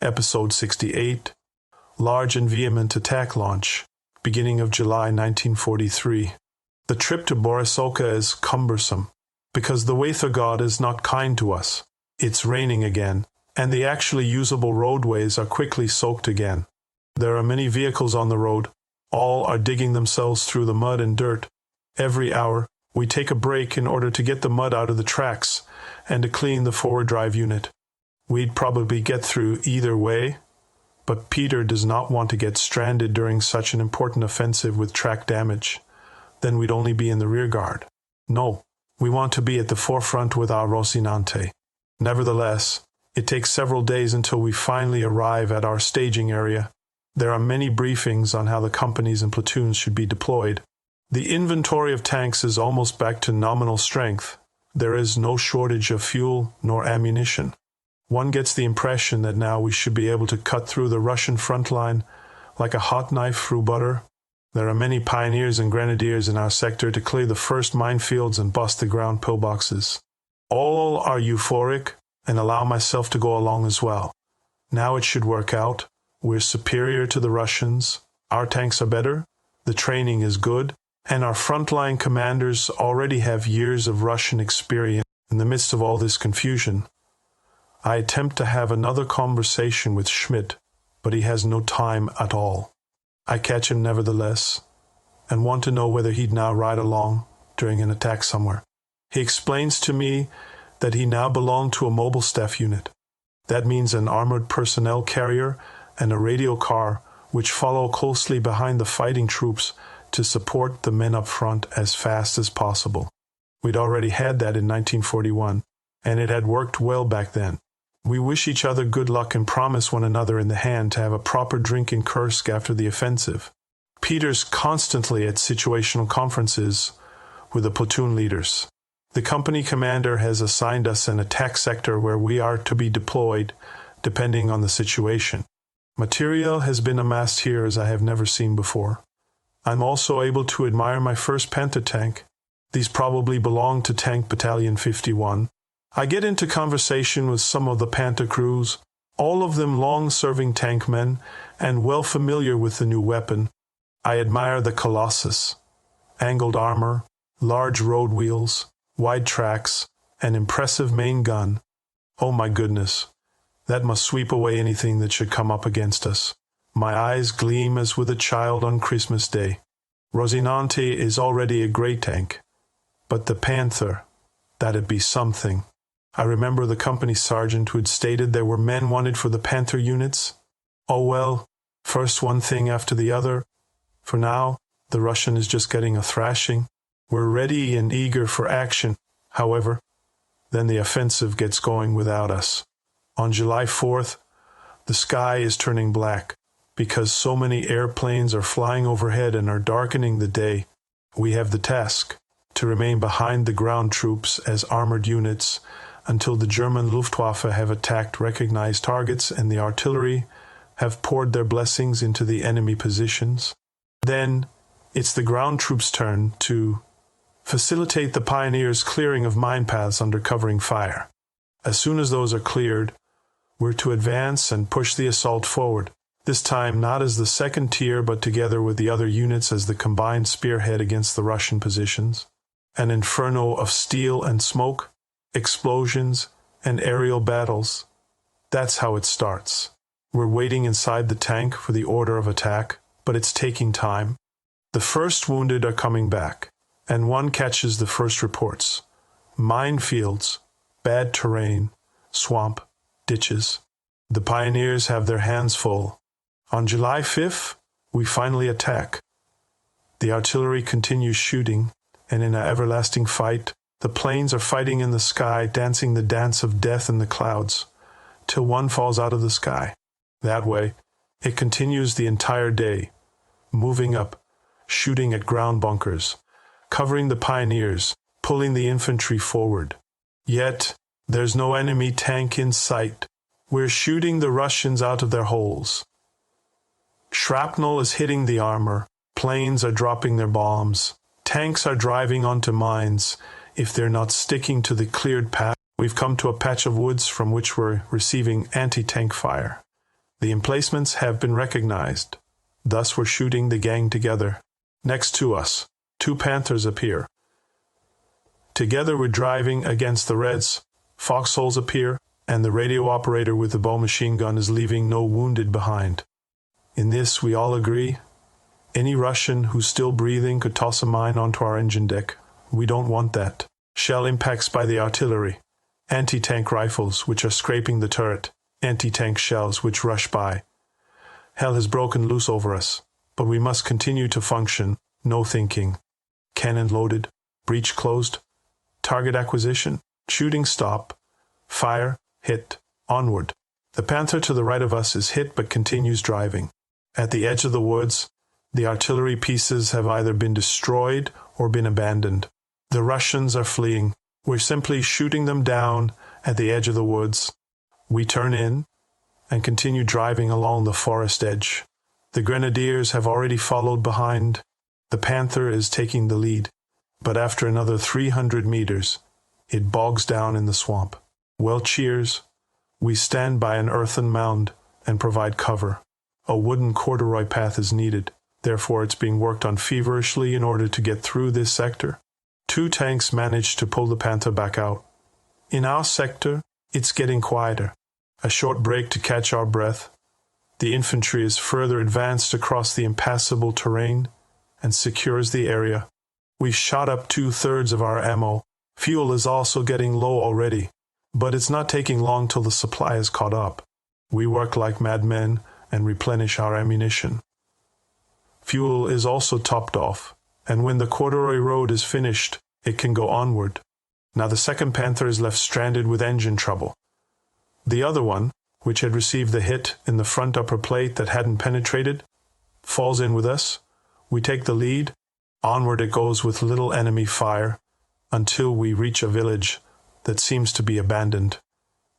Episode 68, Large and Vehement Attack Launch, beginning of July 1943. The trip to Borisovka is cumbersome, because the Weather God is not kind to us. It's raining again, and the actually usable roadways are quickly soaked again. There are many vehicles on the road. All are digging themselves through the mud and dirt. Every hour, we take a break in order to get the mud out of the tracks and to clean the forward drive unit. We'd probably get through either way, but Peter does not want to get stranded during such an important offensive with track damage. Then we'd only be in the rear guard. No, we want to be at the forefront with our Rocinante. Nevertheless, it takes several days until we finally arrive at our staging area. There are many briefings on how the companies and platoons should be deployed. The inventory of tanks is almost back to nominal strength. There is no shortage of fuel nor ammunition. One gets the impression that now we should be able to cut through the Russian front line like a hot knife through butter. There are many pioneers and grenadiers in our sector to clear the first minefields and bust the ground pillboxes. All are euphoric and allow myself to go along as well. Now it should work out. We're superior to the Russians. Our tanks are better. The training is good. And our frontline commanders already have years of Russian experience. In the midst of all this confusion, I attempt to have another conversation with Schmidt, but he has no time at all. I catch him nevertheless, and want to know whether he'd now ride along during an attack somewhere. He explains to me that he now belonged to a mobile staff unit. That means an armored personnel carrier and a radio car which follow closely behind the fighting troops to support the men up front as fast as possible. We'd already had that in 1941, and it had worked well back then. We wish each other good luck and promise one another in the hand to have a proper drink in Kursk after the offensive. Peter's constantly at situational conferences with the platoon leaders. The company commander has assigned us an attack sector where we are to be deployed, depending on the situation. Material has been amassed here as I have never seen before. I'm also able to admire my first Panther tank. These probably belong to Tank Battalion 51. I get into conversation with some of the Panther crews, all of them long-serving tank men and well familiar with the new weapon. I admire the Colossus. Angled armor, large road wheels, wide tracks, an impressive main gun. Oh my goodness, that must sweep away anything that should come up against us. My eyes gleam as with a child on Christmas Day. Rocinante is already a great tank, but the Panther, that'd be something. I remember the company sergeant who had stated there were men wanted for the Panther units. Oh well, first one thing after the other. For now, the Russian is just getting a thrashing. We're ready and eager for action. However, then the offensive gets going without us. On July 4th, the sky is turning black because so many airplanes are flying overhead and are darkening the day. We have the task to remain behind the ground troops as armored units until the German Luftwaffe have attacked recognized targets and the artillery have poured their blessings into the enemy positions. Then it's the ground troops' turn to facilitate the pioneers' clearing of mine paths under covering fire. As soon as those are cleared, we're to advance and push the assault forward, this time not as the second tier but together with the other units as the combined spearhead against the Russian positions. An inferno of steel and smoke, explosions, and aerial battles. That's how it starts. We're waiting inside the tank for the order of attack, but it's taking time. The first wounded are coming back, and one catches the first reports. Minefields, bad terrain, swamp, ditches. The pioneers have their hands full. On July 5th, we finally attack. The artillery continues shooting, and in an everlasting fight, the planes are fighting in the sky, dancing the dance of death in the clouds, till one falls out of the sky. That way, it continues the entire day, moving up, shooting at ground bunkers, covering the pioneers, pulling the infantry forward. Yet, there's no enemy tank in sight. We're shooting the Russians out of their holes. Shrapnel is hitting the armor, planes are dropping their bombs, tanks are driving onto mines. If they're not sticking to the cleared path, we've come to a patch of woods from which we're receiving anti-tank fire. The emplacements have been recognized. Thus we're shooting the gang together. Next to us, 2 Panthers appear. Together we're driving against the Reds. Foxholes appear, and the radio operator with the bow machine gun is leaving no wounded behind. In this we all agree. Any Russian who's still breathing could toss a mine onto our engine deck. We don't want that. Shell impacts by the artillery. Anti-tank rifles which are scraping the turret. Anti-tank shells which rush by. Hell has broken loose over us, but we must continue to function. No thinking. Cannon loaded. Breech closed. Target acquisition. Shooting stop. Fire. Hit. Onward. The Panther to the right of us is hit but continues driving. At the edge of the woods, the artillery pieces have either been destroyed or been abandoned. The Russians are fleeing. We're simply shooting them down at the edge of the woods. We turn in and continue driving along the forest edge. The Grenadiers have already followed behind. The Panther is taking the lead, but after another 300 meters, it bogs down in the swamp. Well, cheers. We stand by an earthen mound and provide cover. A wooden corduroy path is needed, therefore it's being worked on feverishly in order to get through this sector. 2 tanks manage to pull the Panther back out. In our sector, it's getting quieter. A short break to catch our breath. The infantry is further advanced across the impassable terrain and secures the area. We've shot up 2/3 of our ammo. Fuel is also getting low already, but it's not taking long till the supply is caught up. We work like madmen and replenish our ammunition. Fuel is also topped off, and when the corduroy road is finished, it can go onward. Now the 2nd Panther is left stranded with engine trouble. The other one, which had received the hit in the front upper plate that hadn't penetrated, falls in with us. We take the lead. Onward it goes with little enemy fire until we reach a village that seems to be abandoned.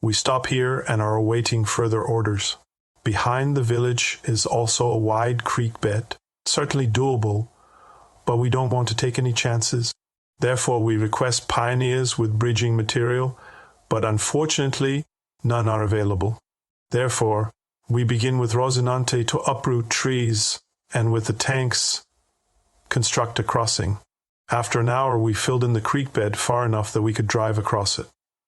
We stop here and are awaiting further orders. Behind the village is also a wide creek bed, certainly doable, but we don't want to take any chances. Therefore we request pioneers with bridging material, but unfortunately none are available. Therefore, we begin with Rosinante to uproot trees and with the tanks construct a crossing. After an hour, we filled in the creek bed far enough that we could drive across it.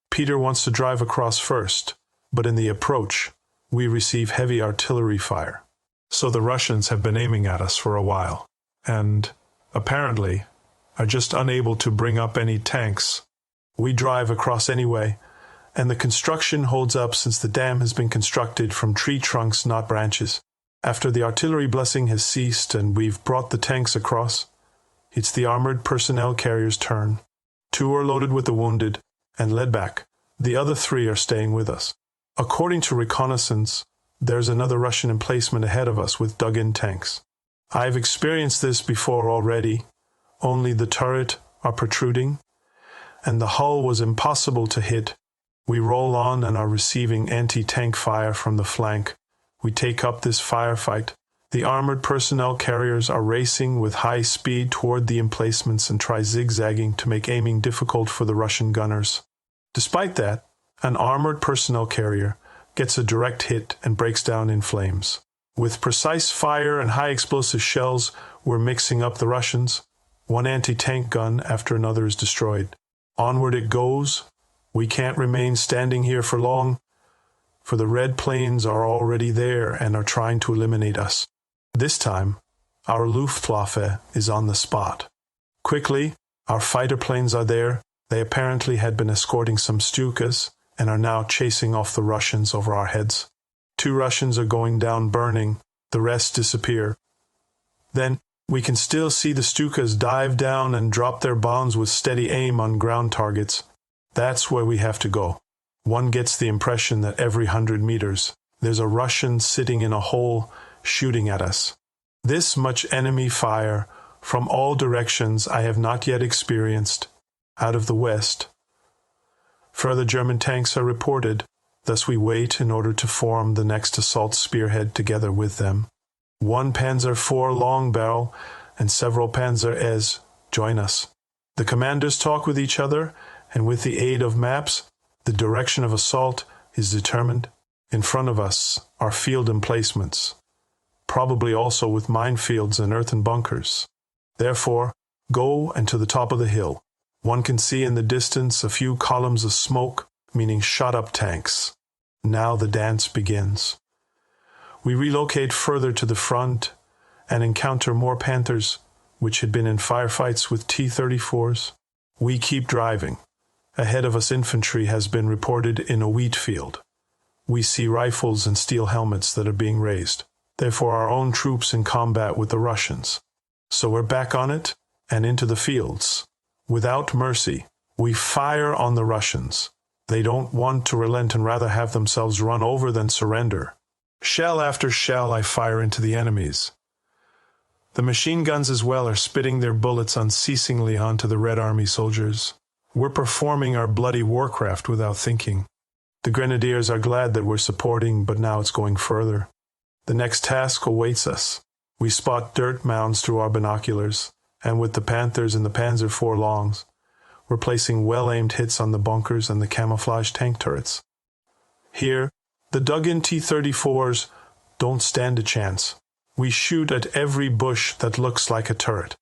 Peter wants to drive across first, but in the approach, we receive heavy artillery fire. So the Russians have been aiming at us for a while, and, apparently, are just unable to bring up any tanks. We drive across anyway, and the construction holds up since the dam has been constructed from tree trunks, not branches. After the artillery blessing has ceased and we've brought the tanks across, it's the armored personnel carrier's turn. 2 are loaded with the wounded and led back. The other 3 are staying with us. According to reconnaissance, there's another Russian emplacement ahead of us with dug-in tanks. I've experienced this before already. Only the turret are protruding, and the hull was impossible to hit. We roll on and are receiving anti-tank fire from the flank. We take up this firefight. The armored personnel carriers are racing with high speed toward the emplacements and try zigzagging to make aiming difficult for the Russian gunners. Despite that, an armored personnel carrier gets a direct hit and breaks down in flames. With precise fire and high explosive shells, we're mixing up the Russians. 1 anti-tank gun after another is destroyed. Onward it goes. We can't remain standing here for long, for the Red planes are already there and are trying to eliminate us. This time, our Luftwaffe is on the spot. Quickly, our fighter planes are there. They apparently had been escorting some Stukas and are now chasing off the Russians over our heads. 2 Russians are going down burning. The rest disappear. Then, we can still see the Stukas dive down and drop their bombs with steady aim on ground targets. That's where we have to go. One gets the impression that every 100 meters, there's a Russian sitting in a hole shooting at us. This much enemy fire from all directions I have not yet experienced out of the west. Further German tanks are reported, thus we wait in order to form the next assault spearhead together with them. 1 Panzer IV long barrel and several Panzer Es join us. The commanders talk with each other, and with the aid of maps, the direction of assault is determined. In front of us are field emplacements, probably also with minefields and earthen bunkers. Therefore, go and to the top of the hill. One can see in the distance a few columns of smoke, meaning shot-up tanks. Now the dance begins. We relocate further to the front and encounter more Panthers, which had been in firefights with T-34s. We keep driving. Ahead of us infantry has been reported in a wheat field. We see rifles and steel helmets that are being raised. Therefore our own troops in combat with the Russians. So we're back on it and into the fields. Without mercy, we fire on the Russians. They don't want to relent and rather have themselves run over than surrender. Shell after shell I fire into the enemies. The machine guns as well are spitting their bullets unceasingly onto the Red Army soldiers. We're performing our bloody warcraft without thinking. The Grenadiers are glad that we're supporting, but now it's going further. The next task awaits us. We spot dirt mounds through our binoculars, and with the Panthers and the Panzer IV longs, we're placing well-aimed hits on the bunkers and the camouflage tank turrets. Here, the dug-in T-34s don't stand a chance. We shoot at every bush that looks like a turret.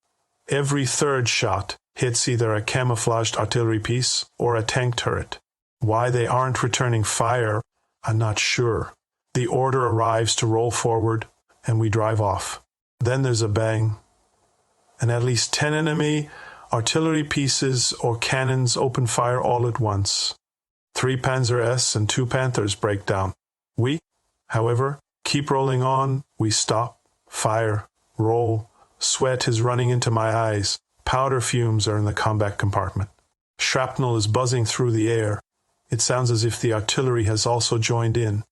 Every third shot hits either a camouflaged artillery piece or a tank turret. Why they aren't returning fire, I'm not sure. The order arrives to roll forward, and we drive off. Then there's a bang, and at least 10 enemy artillery pieces or cannons open fire all at once. 3 Panzer S and 2 Panthers break down. We, however, keep rolling on. We stop, fire, roll. Sweat is running into my eyes. Powder fumes are in the combat compartment. Shrapnel is buzzing through the air. It sounds as if the artillery has also joined in.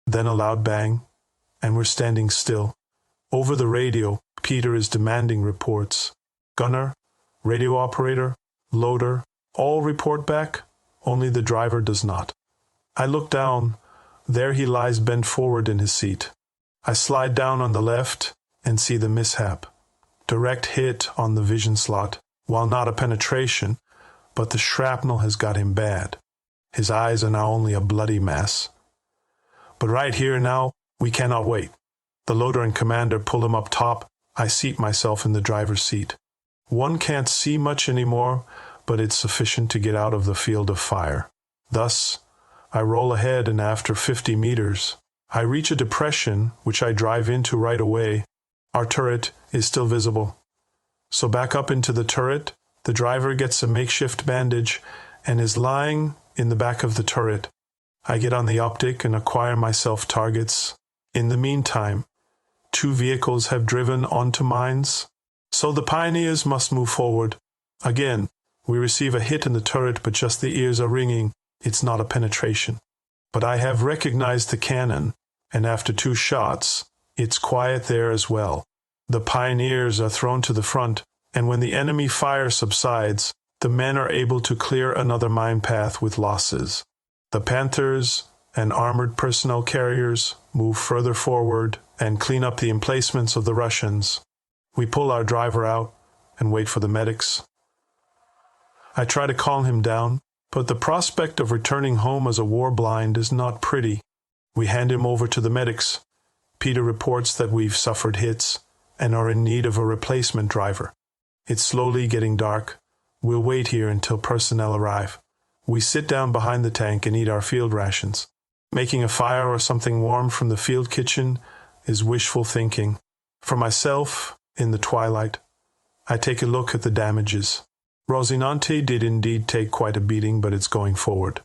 Then a loud bang, and we're standing still. Over the radio, Peter is demanding reports. Gunner, radio operator, loader, all report back, only the driver does not. I look down. There he lies bent forward in his seat. I slide down on the left and see the mishap. Direct hit on the vision slot, while not a penetration, but the shrapnel has got him bad. His eyes are now only a bloody mess. But right here now, we cannot wait. The loader and commander pull him up top. I seat myself in the driver's seat. One can't see much anymore, but it's sufficient to get out of the field of fire. Thus, I roll ahead, and after 50 meters, I reach a depression which I drive into right away. Our turret is still visible. So back up into the turret, the driver gets a makeshift bandage and is lying in the back of the turret. I get on the optic and acquire myself targets. In the meantime, 2 vehicles have driven onto mines, so the pioneers must move forward. Again, we receive a hit in the turret, but just the ears are ringing. It's not a penetration. But I have recognized the cannon, and after 2 shots, it's quiet there as well. The pioneers are thrown to the front, and when the enemy fire subsides, the men are able to clear another mine path with losses. The Panthers and armored personnel carriers move further forward and clean up the emplacements of the Russians. We pull our driver out and wait for the medics. I try to calm him down, but the prospect of returning home as a war blind is not pretty. We hand him over to the medics. Peter reports that we've suffered hits and are in need of a replacement driver. It's slowly getting dark. We'll wait here until personnel arrive. We sit down behind the tank and eat our field rations. Making a fire or something warm from the field kitchen is wishful thinking. For myself, in the twilight, I take a look at the damages. Rosinante did indeed take quite a beating, but it's going forward.